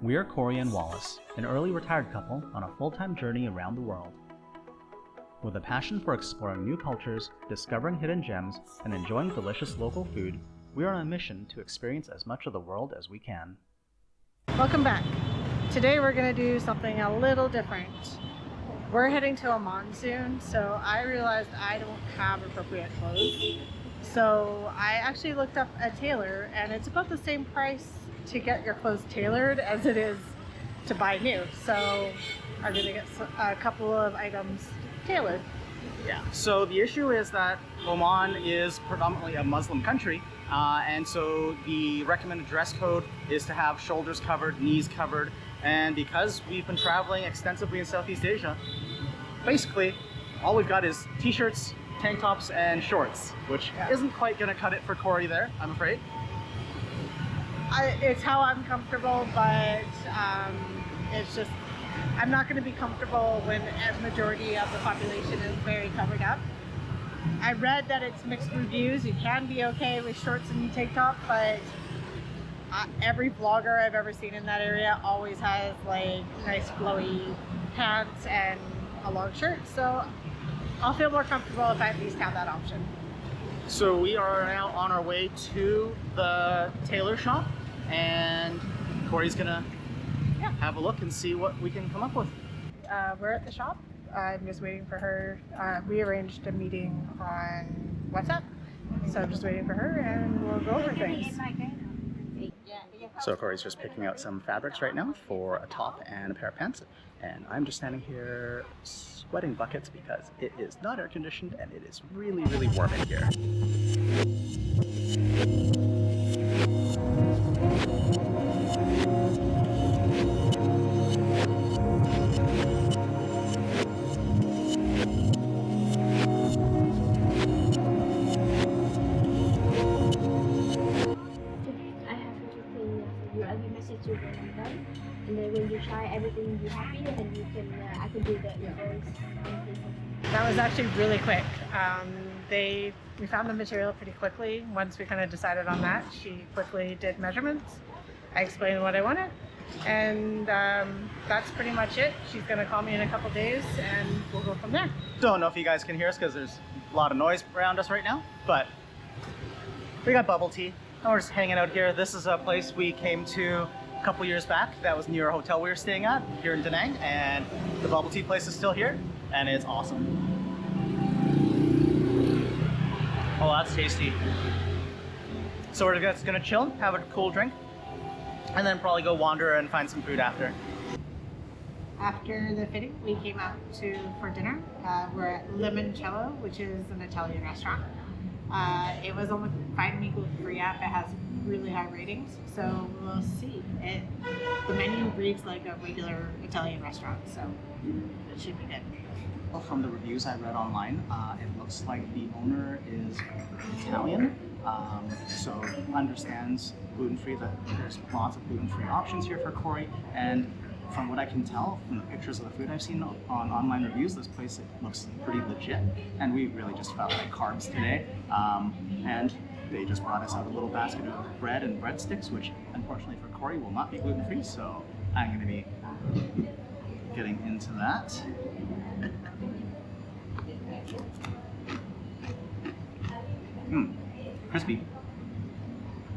We are Cory and Wallace, an early retired couple on a full-time journey around the world. With a passion for exploring new cultures, discovering hidden gems, and enjoying delicious local food, we are on a mission to experience as much of the world as we can. Welcome back. Today we're going to do something a little different. We're heading to Oman soon, so I realized I don't have appropriate clothes. So I actually looked up a tailor, and it's about the same price to get your clothes tailored as it is to buy new. So I'm going to get a couple of items tailored. Yeah, so the issue is that Oman is predominantly a Muslim country, and so the recommended dress code is to have shoulders covered, knees covered, and because we've been traveling extensively in Southeast Asia, basically all we've got is t-shirts, tank tops, and shorts, which isn't quite going to cut it for Cory there, I'm afraid. It's how I'm comfortable, but it's just I'm not going to be comfortable when a majority of the population is very covered up. I read that it's mixed reviews. You can be okay with shorts and tank top, but every vlogger I've ever seen in that area always has like nice flowy pants and a long shirt. So I'll feel more comfortable if I at least have that option. So we are now on our way to the tailor shop, and Cory's gonna have a look and see what we can come up with. We're at the shop. I'm just waiting for her. We arranged a meeting on WhatsApp, so I'm just waiting for her and we'll go over things. So Cory's just picking out some fabrics right now for a top and a pair of pants, and I'm just standing here sweating buckets because it is not air conditioned and it is really, really warm in here. And then when you try everything, you'll be happy, and you can I can do the invoice. That was actually really quick. We found the material pretty quickly. Once we kind of decided on that, she quickly did measurements. I explained what I wanted, and that's pretty much it. She's gonna call me in a couple days and we'll go from there. Don't know if you guys can hear us because there's a lot of noise around us right now, but we got bubble tea and we're just hanging out here. This is a place we came to a couple years back that was near a hotel we were staying at here in Da Nang, and the bubble tea place is still here and it's awesome. Oh, that's tasty. So we're just gonna chill, have a cool drink, and then probably go wander and find some food after. After the fitting, we came out for dinner. We're at Limoncello, which is an Italian restaurant. It was on the Find Me Gluten-Free app. It has really high ratings, so we'll see. The menu reads like a regular Italian restaurant, so it should be good. Well, from the reviews I read online, it looks like the owner is Italian, so understands gluten-free, that there's lots of gluten-free options here for Cory, and from what I can tell from the pictures of the food I've seen on online reviews, this place looks pretty legit, and we really just felt like carbs today, and they just brought us out a little basket of bread and breadsticks, which unfortunately for Cory will not be gluten-free, so I'm going to be getting into that. Crispy.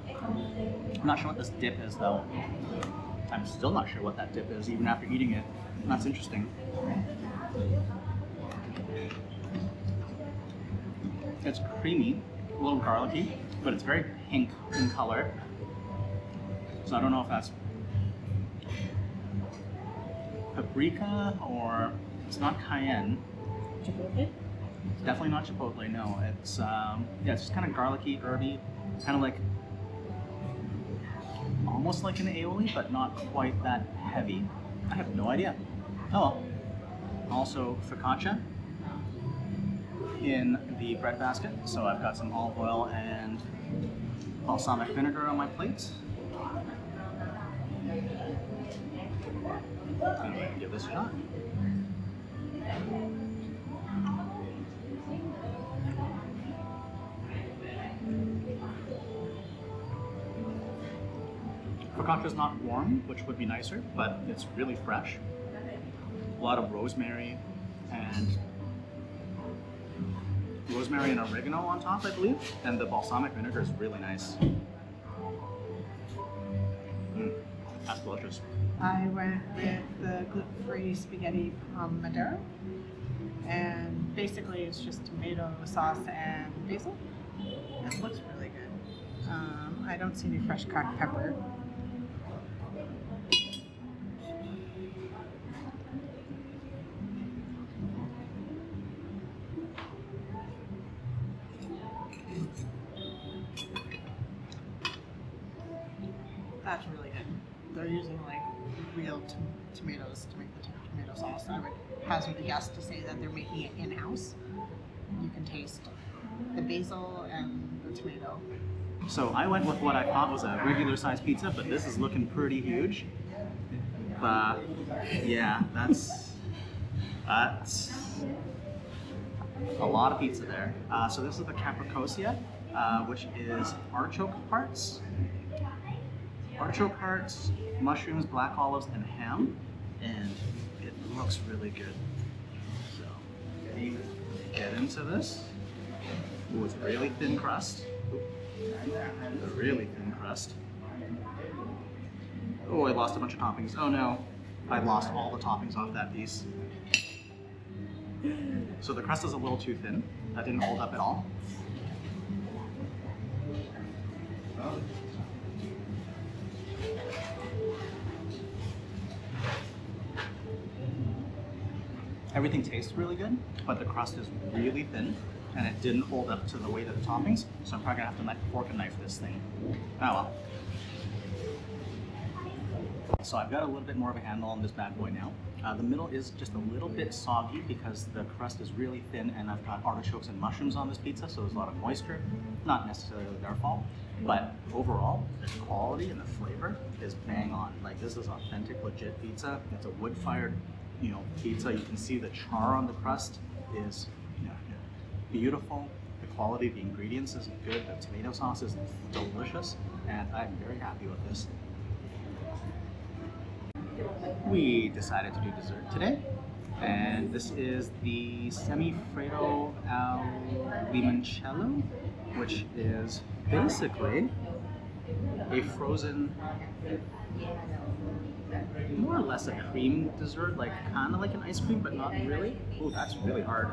I'm not sure what this dip is though. I'm still not sure what that dip is even after eating it. That's interesting. It's creamy, a little garlicky, but it's very pink in color. So I don't know if that's paprika or it's not cayenne. Chipotle? It's definitely not chipotle, no. It's it's just kind of garlicky, herby, kind of like almost like an aioli, but not quite that heavy. I have no idea. Oh, also focaccia in the bread basket. So I've got some olive oil and balsamic vinegar on my plate. I'm going to give this a shot. Focaccia is not warm, which would be nicer, but it's really fresh. A lot of rosemary and oregano on top, I believe, and the balsamic vinegar is really nice. That's delicious. I went with the gluten-free spaghetti from Madeira, and basically it's just tomato sauce and basil. It looks really good. I don't see any fresh cracked pepper. That's really good. They're using like real tomatoes to make the tomato sauce. I would hazard a guess to say that they're making it in-house. You can taste the basil and the tomato. So I went with what I thought was a regular sized pizza, but this is looking pretty huge. Yeah, that's a lot of pizza there. So this is the capricosia, which is artichoke hearts, mushrooms, black olives, and ham, and it looks really good. So get into this. Ooh, it's really thin crust. A really thin crust. Oh, I lost a bunch of toppings. Oh no, I lost all the toppings off that piece. So the crust is a little too thin. That didn't hold up at all. Everything tastes really good, but the crust is really thin, and it didn't hold up to the weight of the toppings, so I'm probably gonna have to fork and knife this thing. Oh well. So I've got a little bit more of a handle on this bad boy now. The middle is just a little bit soggy because the crust is really thin, and I've got artichokes and mushrooms on this pizza, so there's a lot of moisture. Not necessarily their fault, but overall, the quality and the flavor is bang on. Like, this is authentic, legit pizza. It's a wood-fired, pizza. You can see the char on the crust is beautiful. The quality of the ingredients is good. The tomato sauce is delicious, and I'm very happy with this. We decided to do dessert today, and this is the semifreddo al limoncello, which is basically a frozen, more or less a cream dessert, like kind of like an ice cream, but not really. Oh, that's really hard.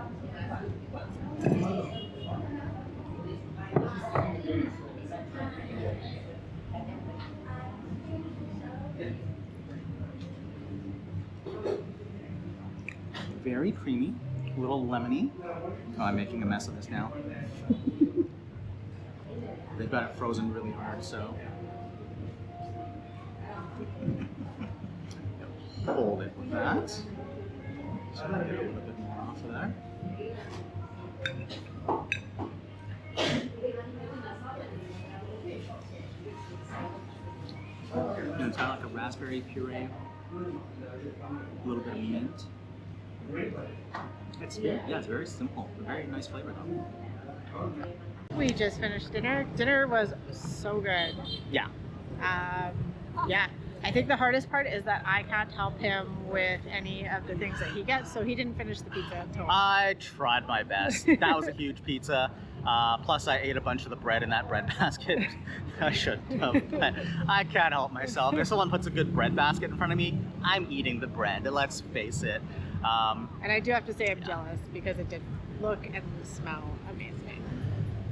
Very creamy, a little lemony. Oh, I'm making a mess of this now. They've got it frozen really hard, so hold it with that. So I'm gonna get a little bit more off of there. And try like a raspberry puree, a little bit of mint. It's very simple, a very nice flavor though. We just finished dinner. Dinner was so good. Yeah. Yeah. I think the hardest part is that I can't help him with any of the things that he gets, so he didn't finish the pizza until. I tried my best. That was a huge pizza. Plus, I ate a bunch of the bread in that bread basket. I shouldn't have, but I can't help myself. If someone puts a good bread basket in front of me, I'm eating the bread. Let's face it. And I do have to say I'm jealous because it did look and smell amazing.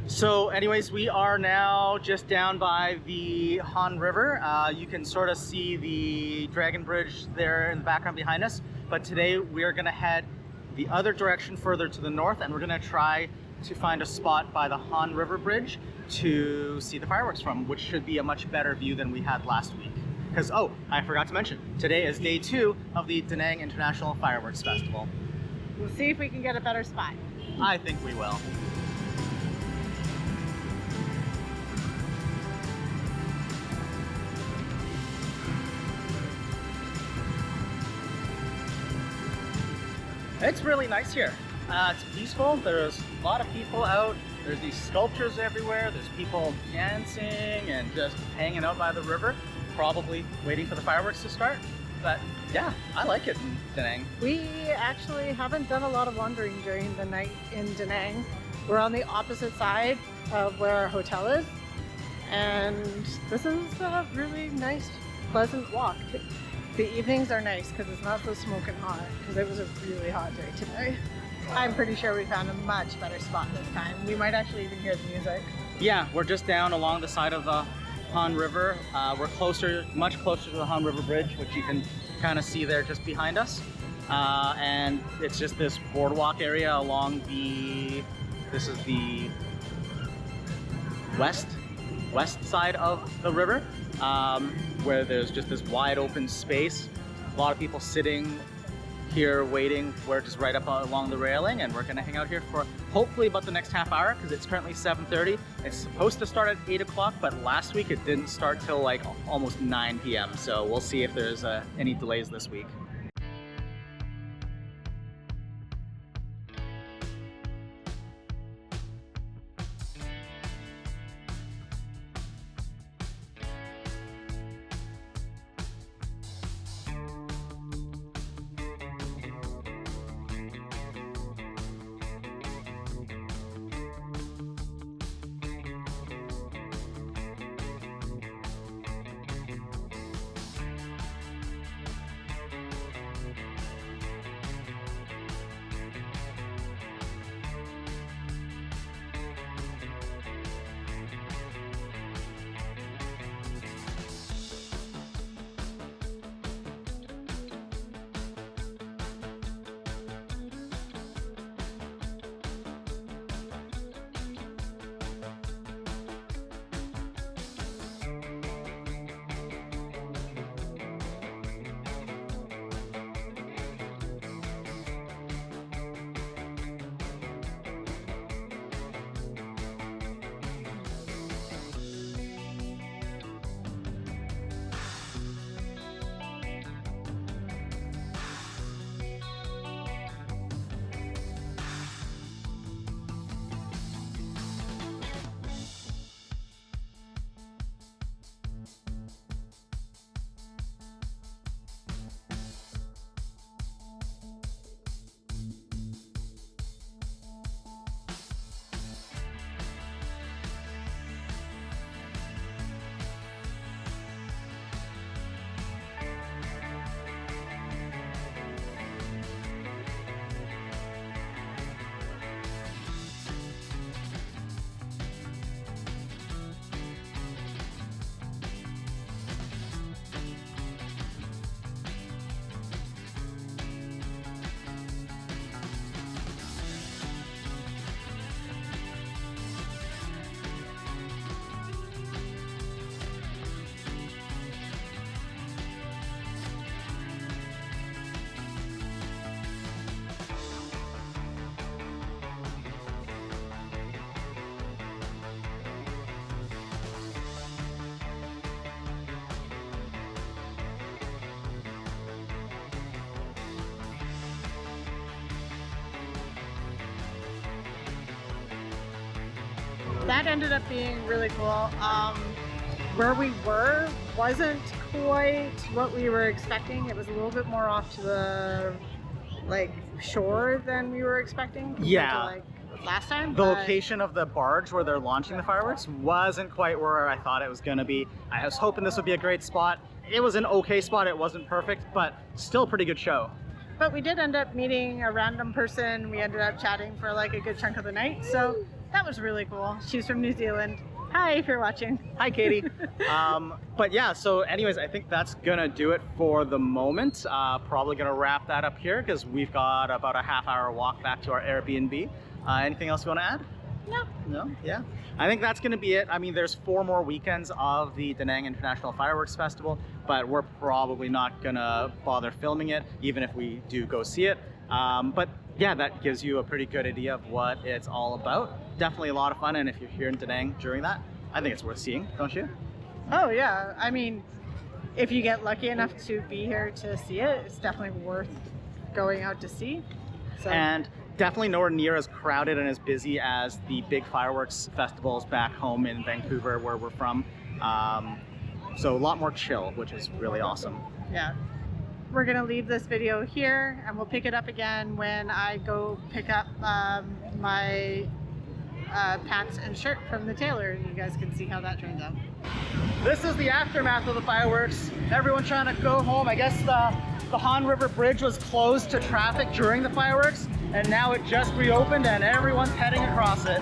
So anyways, we are now just down by the Han River. You can sort of see the Dragon Bridge there in the background behind us. But today we are gonna head the other direction further to the north, and we're gonna try to find a spot by the Han River Bridge to see the fireworks from, which should be a much better view than we had last week. Because, oh, I forgot to mention, today is day 2 of the Da Nang International Fireworks Festival. We'll see if we can get a better spot. I think we will. It's really nice here. It's peaceful. There's a lot of people out. There's these sculptures everywhere. There's people dancing and just hanging out by the river. probably waiting for the fireworks to start. But yeah, I like it in Da Nang. We actually haven't done a lot of wandering during the night in Da Nang. We're on the opposite side of where our hotel is, and this is a really nice, pleasant walk. The evenings are nice because it's not so smoking hot, because it was a really hot day today. I'm pretty sure we found a much better spot this time. We might actually even hear the music. Yeah, we're just down along the side of the Han River. We're much closer to the Han River Bridge, which you can kind of see there just behind us. And it's just this boardwalk area along this is the west side of the river, where there's just this wide open space. A lot of people sitting here waiting. We're just right up along the railing, and we're gonna hang out here for hopefully about the next half hour, because it's currently 7:30. It's supposed to start at 8 o'clock, but last week it didn't start till like almost 9 p.m. So we'll see if there's any delays this week. That ended up being really cool. Where we were wasn't quite what we were expecting. It was a little bit more off to the shore than we were expecting compared to last time. The location of the barge where they're launching the fireworks wasn't quite where I thought it was gonna be. I was hoping this would be a great spot. It was an okay spot. It wasn't perfect, but still a pretty good show. But we did end up meeting a random person. We ended up chatting for like a good chunk of the night. So that was really cool. She's from New Zealand. Hi, if you're watching. Hi, Katie. But yeah, so anyways, I think that's gonna do it for the moment. Probably gonna wrap that up here because we've got about a half-hour walk back to our Airbnb. Anything else you want to add? No. No? Yeah. I think that's going to be it. I mean, there's 4 more weekends of the Da Nang International Fireworks Festival, but we're probably not going to bother filming it, even if we do go see it. But yeah, that gives you a pretty good idea of what it's all about. Definitely a lot of fun, and if you're here in Da Nang during that, I think it's worth seeing, don't you? Oh yeah. I mean, if you get lucky enough to be here to see it, it's definitely worth going out to see. So. And definitely nowhere near as crowded and as busy as the big fireworks festivals back home in Vancouver, where we're from. So a lot more chill, which is really awesome. Yeah. We're gonna leave this video here and we'll pick it up again when I go pick up my pants and shirt from the tailor, and you guys can see how that turns out. This is the aftermath of the fireworks. Everyone trying to go home. I guess the Han River Bridge was closed to traffic during the fireworks, and now it just reopened and everyone's heading across it.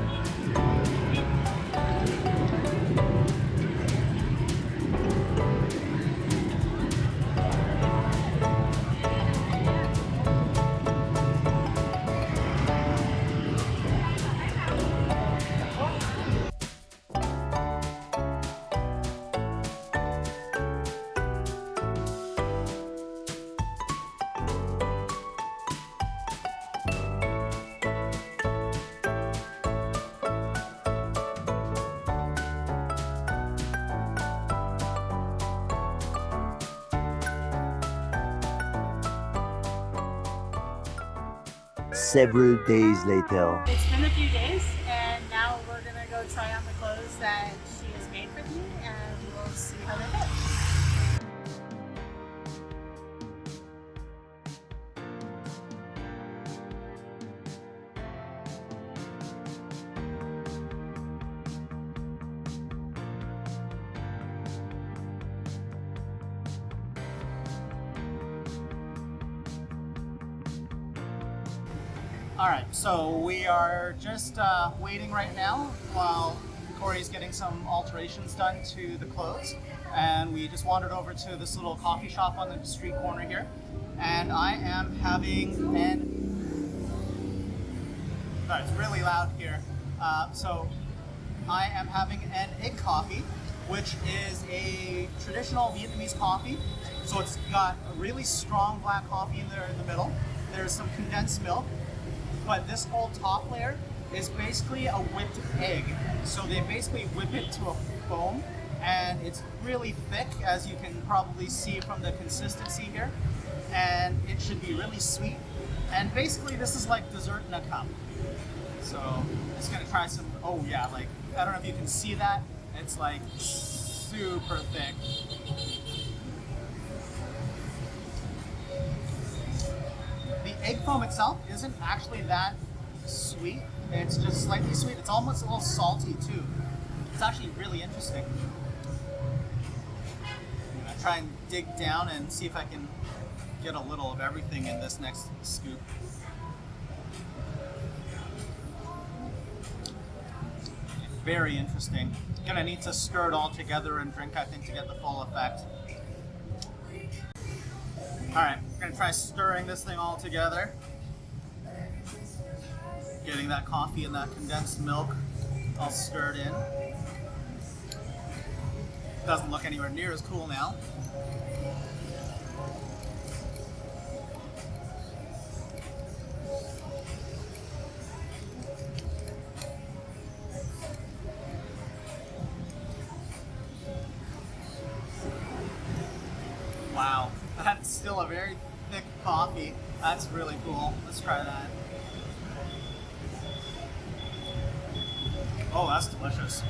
Several days later. It's been a few days and now we're gonna go try on the clothes that she has made for me and we'll see how they fit. All right, so we are just waiting right now while Cory's getting some alterations done to the clothes. And we just wandered over to this little coffee shop on the street corner here. And I am having it's really loud here. So I am having an egg coffee, which is a traditional Vietnamese coffee. So it's got a really strong black coffee in there in the middle. There's some condensed milk. But this whole top layer is basically a whipped egg. So they basically whip it to a foam, and it's really thick, as you can probably see from the consistency here. And it should be really sweet. And basically this is like dessert in a cup. So I'm just gonna try some, oh yeah, like, I don't know if you can see that. It's like super thick. The egg foam itself isn't actually that sweet. It's just slightly sweet. It's almost a little salty too. It's actually really interesting. I'm gonna try and dig down and see if I can get a little of everything in this next scoop. Very interesting. Gonna need to stir it all together and drink, I think, to get the full effect. Alright, I'm gonna try stirring this thing all together. Getting that coffee and that condensed milk all stirred in. Doesn't look anywhere near as cool now. Wow, that's still a very thick coffee. That's really cool. Let's try that. Oh, that's delicious.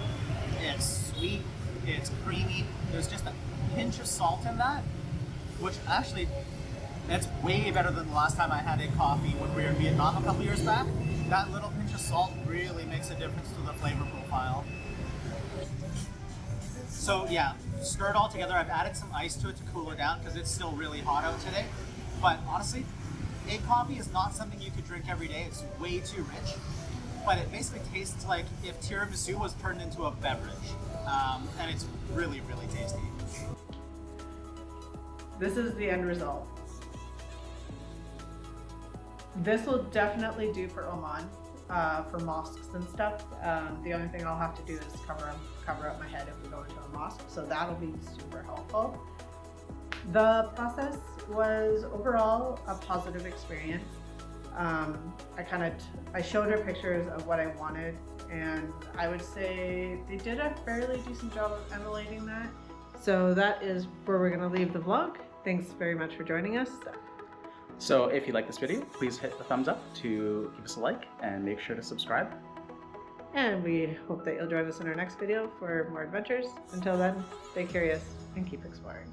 It's sweet, it's creamy. There's just a pinch of salt in that, which actually, that's way better than the last time I had a coffee when we were in Vietnam a couple years back. That little pinch of salt really makes a difference to the flavor profile. So yeah, stir it all together. I've added some ice to it to cool it down because it's still really hot out today. But honestly, egg coffee is not something you could drink every day. It's way too rich. But it basically tastes like if tiramisu was turned into a beverage. And it's really, really tasty. This is the end result. This will definitely do for Oman, for mosques and stuff. The only thing I'll have to do is cover up my head if we go into a mosque, so that'll be super helpful. The process was overall a positive experience. I showed her pictures of what I wanted, and I would say they did a fairly decent job of emulating that. So that is where we're gonna leave the vlog. Thanks very much for joining us. So if you like this video, please hit the thumbs up to give us a like and make sure to subscribe. And we hope that you'll join us in our next video for more adventures. Until then, stay curious and keep exploring.